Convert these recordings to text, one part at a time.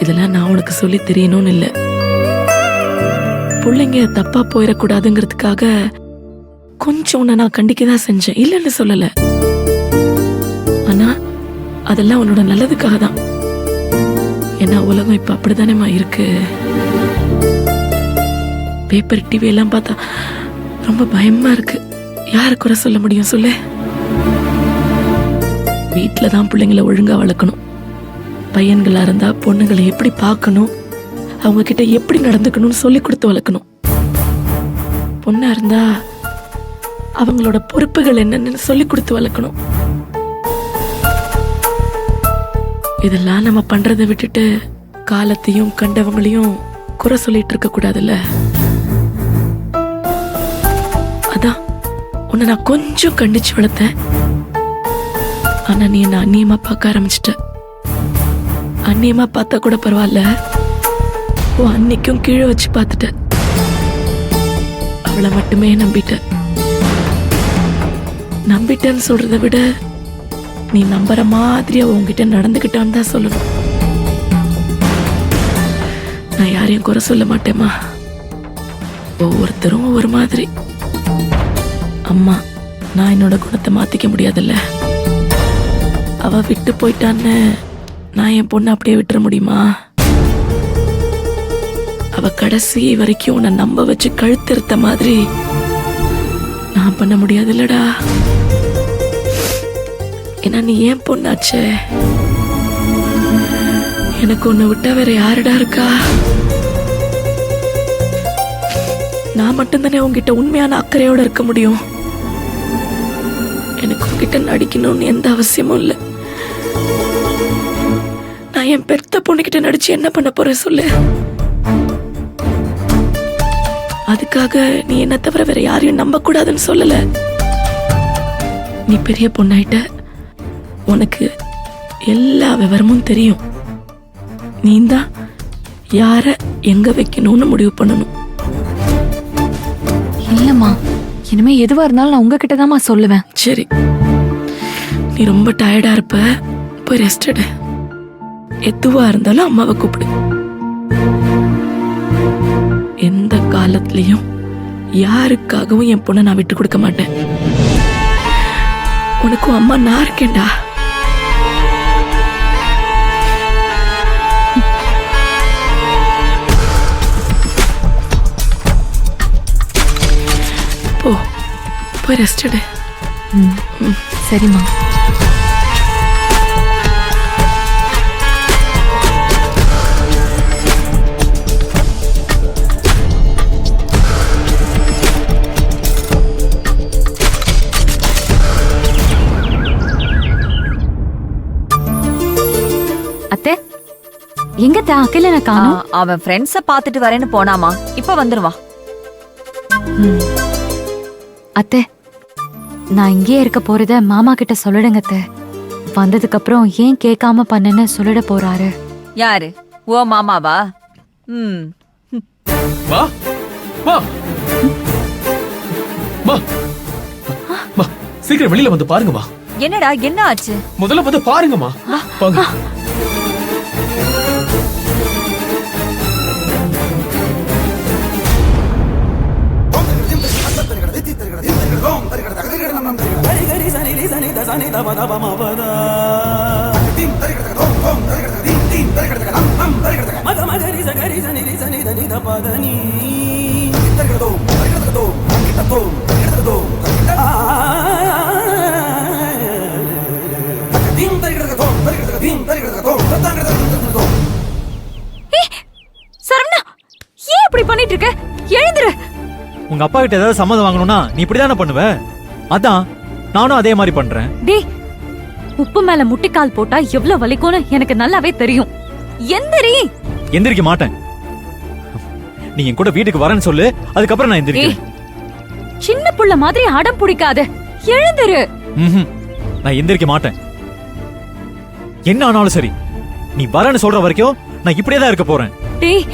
இதெல்லாம் நான் உனக்கு சொல்லி தெரியணும்னு இல்ல. பிள்ளைங்க தப்பா போயிடக்கூடாதுங்கிறதுக்காக கொஞ்சம் உன்னை நான் கண்டிக்கதான் செஞ்சேன், இல்லைன்னு சொல்லல. ஆனா அதெல்லாம் உன்னோட நல்லதுக்காக தான். ஏன்னா உலகம் இப்ப அப்படித்தானேமா இருக்கு. பேப்பர் டிவி எல்லாம் பார்த்தா ரொம்ப பயமா இருக்கு. யார குறை சொல்ல முடியும் சொல்லு? வீட்டுலதான் பிள்ளைங்களை ஒழுங்கா வளர்க்கணும். பையன்களா இருந்தா பொண்ணுங்களை எப்படி பார்க்கணும், அவங்க கிட்ட எப்படி நடந்துக்கணும்னு சொல்லி கொடுத்து வளர்க்கணும். பொண்ணா இருந்தா அவங்களோட பொறுப்புகள் என்னன்னு சொல்லி கொடுத்து வளர்க்கணும். இதெல்லாம் நம்ம பண்றதை விட்டுட்டு காலத்தையும் கண்டவங்களையும் குறை சொல்லிட்டு இருக்க கூடாதுல்ல. அதான் உன்னை நான் கொஞ்சம் கண்டிச்சு வளர்த்தேன். ஆனா நீ என்ன அந்நியமா பார்க்க ஆரம்பிச்சிட்ட. அந்நியமா பார்த்தா கூட பரவாயில்ல, அன்னைக்கும் கீழே வச்சு பார்த்துட்ட. அவளை மட்டுமே நம்பிட்டேன்னு சொல்றதை விட நீ நம்புற மாதிரி உன்கிட்ட நடந்துகிட்டான்னு தான் சொல்லணும். நான் யாரையும் குறை சொல்ல மாட்டேம்மா. ஒவ்வொருத்தரும் ஒவ்வொரு மாதிரி. அம்மா, நான் என்னோட குணத்தை மாத்திக்க முடியாதுல்ல. அவ விட்டு போயிட்டான்னு நான் என் பொண்ணை அப்படியே விட்டுற முடியுமா? அவ கடைசி வரைக்கும் உன்னை நம்ப வச்சு கழுத்திருத்த மாதிரி நான் பண்ண முடியாது இல்லடா. ஏன்னா நீ ஏன் பொண்ணாச்சே. எனக்கு உன்னை விட்டா வேற யாருடா இருக்கா? நான் மட்டும்தானே உங்ககிட்ட உண்மையான அக்கறையோட இருக்க முடியும். எனக்கு உங்ககிட்ட நடிக்கணும்னு எந்த அவசியமும் இல்லை. நான் என் பெத்த பொண்ணுகிட்ட நடிச்சு என்ன பண்ண போறேன் சொல்லு? அதுக்காக நீ என்ன தவிர வேற யாரையும் நம்ப கூடாதுன்னு சொல்லல. நீ பெரிய பொண்ணாயிட்ட, உனக்கு எல்லா விவரமும் தெரியும். நீ தான் யார எங்க வைக்கணும்னு முடிவு பண்ணணும். இல்லம்மா, இனிமே எதுவா இருந்தாலும் நான் உங்ககிட்ட தான்மா சொல்லுவேன். சரி, நீ ரொம்ப டயர்டா இருப்ப, போய் ரெஸ்ட் எடு. எதுவா இருந்தாலும் அம்மாவை கூப்பிடு. எந்த காலத்திலயும் யாருக்காகவும் என் பொண்ணை நான் விட்டு கொடுக்க மாட்டேன். உனக்கும் அம்மா நான் இருக்கேன்டா. போய் ரெஸ்ட் எடு. சரிம்மா. அத்தை, எங்க அக்கையில நான் காணோம். அவன் ஃப்ரெண்ட்ஸ பாத்துட்டு வரேன்னு போனாமா, இப்ப வந்துருவா. அத்தை, நான் இங்கே இருக்க போறத மாமா கிட்ட சொல்லிடுங்க அத்தை. வந்ததுக்கு அப்புறம் ஏன் கேட்காம பண்ணேன்னு சொல்லிட போறாரு. யாரு? ஓ மாமாவா? மா மா மா மா, சீக்கிரம் வெளியில வந்து பாருங்கம்மா. என்னடா, என்ன ஆச்சு? முதல்ல வந்து பாருங்கம்மா. வாங்க. சரவணா, ஏன் இப்படி பண்ணிட்டு இருக்க? எழுந்துரு. உங்க அப்பா கிட்ட ஏதாவது சம்மதம் வாங்கணும்னா நீ இப்படிதானே பண்ணுவ. அதான் நானும் அதே மாதிரி பண்றேன். டேய், உப்பு மேல முட்டிக்கால் போட்டா எவ்வளவு வலிக்கும்னு எனக்கு நல்லாவே தெரியும். எந்திரி. எந்திரிக்க மாட்டேன். நீ என் கூட வீட்டுக்கு வரேன்னு சொல்லு, அதுக்கப்புறம் நான் எந்திரிக்கிறேன். சின்ன புள்ள மாதிரி அடம் பிடிக்காத, எழுந்துரு. நான் எந்திரிக்க மாட்டேன். என்ன ஆனாலும் சரி, நீ வரேன்னு சொல்ற வரைக்கும் நான் இப்படியே தான் இருக்க போறேன். டேய்,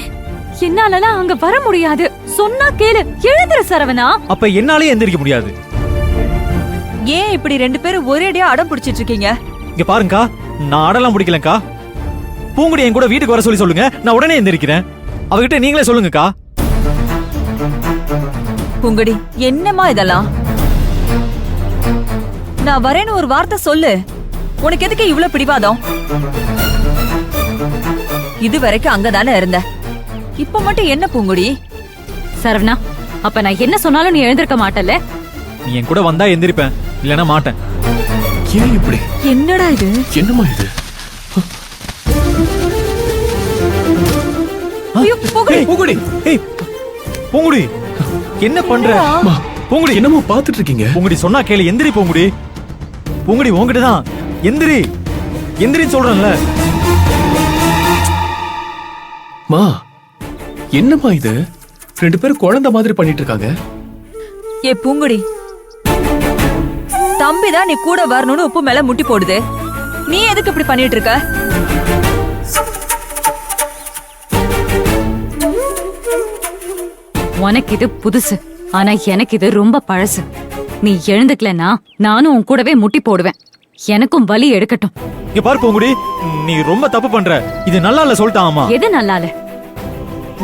என்னாலலாம் அங்க வர முடியாது. சொன்னா கேளு, எழுந்துரு சரவணா. அப்ப என்னாலே எந்திரிக்க முடியாது. ஏன் இப்படி ரெண்டு பேரும் ஒரே அடியா அடம் பிடிச்சிட்டு இருக்கீங்க? இங்க பாருங்கக்கா, நான் அடலாம் பிடிக்கலக்கா. பூங்குடி என் கூட வீட்டுக்கு வர சொல்லி சொல்லுங்க, நான் உடனே எந்திரிக்கிறேன். அவகிட்ட நீங்களே சொல்லுங்கக்கா. பூங்குடி, என்னம்மா இதெல்லாம்? நான் வரேன்னு ஒரு வார்த்தை சொல்லு. உனக்கு எதுக்கு இவ்ளோ பிடிவாதம்? இது வரைக்கும் அங்கதானே இருந்த, இப்ப மட்டும் என்ன பூங்குடி? சரவணா, அப்ப நான் என்ன சொன்னாலும் நீ எழுந்திருக்க மாட்டல? நீ என் கூட வந்தா எந்திரிப்பேன், இல்லனா மாட்டேன். ஏன் இப்படி? என்னடா இது? என்னம்மா இது? ஐயோ, பூங்குடி. ஏய், பூங்குடி. ஏய் பூங்குடி, என்ன பண்ற? அம்மா, பூங்குடி, என்னமோ பாத்துட்டு இருக்கீங்க? பூங்குடி சொன்னா கேளு, எந்திரி பூங்குடி. பூங்குடி உன்கிட்ட தான். எந்திரி, எந்திரின்னு சொல்றேன்ல. மா, என்னம்மா இது? ரெண்டு பேரும் குழந்தை மாதிரி பண்ணிட்டு இருக்காங்க. ஏ பூங்குடி, தம்பிதான் நீ கூட வரணும்னு உப்பு மேல முட்டி போடுது. நீ எதுக்கு இப்படி பண்ணிட்டு இருக்க? உனக்கு இது புதுசு, ஆனா எனக்கு இது ரொம்ப பழசு. நீ எழுந்துக்கலனா நானும் உன் கூடவே முட்டி போடுவேன். எனக்கும் வலி எடுக்கட்டும். இங்க பாரு பூங்குடி, நீ ரொம்ப தப்பு பண்ற. இது நல்லா இல்ல சொல்லிட்டான் அம்மா. எது நல்லால?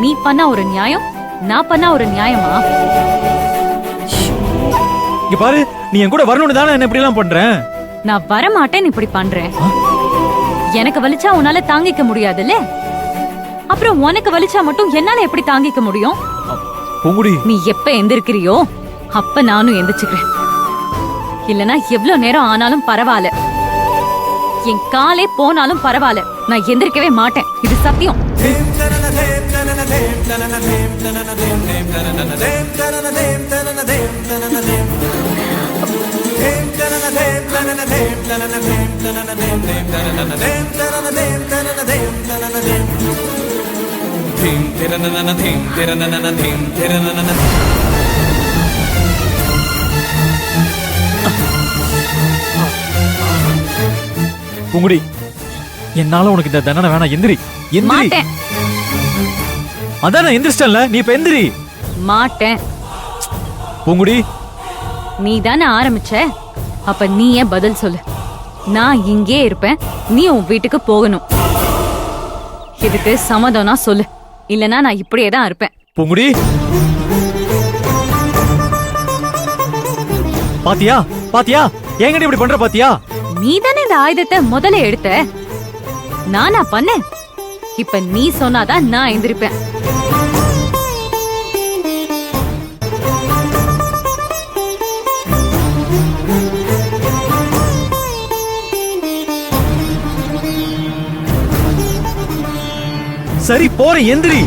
நீ பண்ணா ஒரு நியாயம், நான் பண்ணா ஒரு நியாயமா? இங்க பாரு, நீ என் கூட வரணும்னு தானே என்ன இப்படி எல்லாம் பண்றேன். நான் வரமாட்டேன்னு இப்படி பண்றேன். எனக்கு வலிச்சா உன்னால தாங்கிக்க முடியாதுல்ல? அப்புறம் உனக்கு வலிச்சா மட்டும் என்னால எப்படி தாங்கிக்க முடியும்? பூங்குடி, நீ எப்ப எந்திருக்கிறியோ அப்ப நானும் எந்திரிச்சுக்கிறேன். இல்லனா எவ்வளவு நேரம் ஆனாலும் பரவாயில்ல, என் காலே போனாலும் பரவாயில்ல, நான் எந்திரிக்கவே மாட்டேன். இது சத்தியம். பூங்குடி, என்னால உனக்கு இந்த தண்டனை வேணாம். எந்திரி, எந்திரி. மாட்டேன், அதான் நான் எந்திரிச்சிட்டேன்ல, நீ இப்ப எந்திரி. மாட்டேன். பூங்குடி, நீ தானே ஆரம்பிச்ச, அப்ப நீயே பதில் சொல்லு. நான் இங்கே இருப்பேன், நீ உன் வீட்டுக்கு போகணும். இதுக்கு சம்மதம்னா சொல்லு, இல்லனா நான் இப்படியே தான் இருப்பேன். பூங்குடி, பாத்தியா பாத்தியா என்கிட்ட இப்படி பண்ற பாத்தியா? நீ தானே இந்த ஆயுதத்தை முதல்ல எடுத்த, நானா பண்ணேன். இப்ப நீ சொன்னாதான் நான் எந்திரிப்பேன். சரி போறேன், எந்திரி.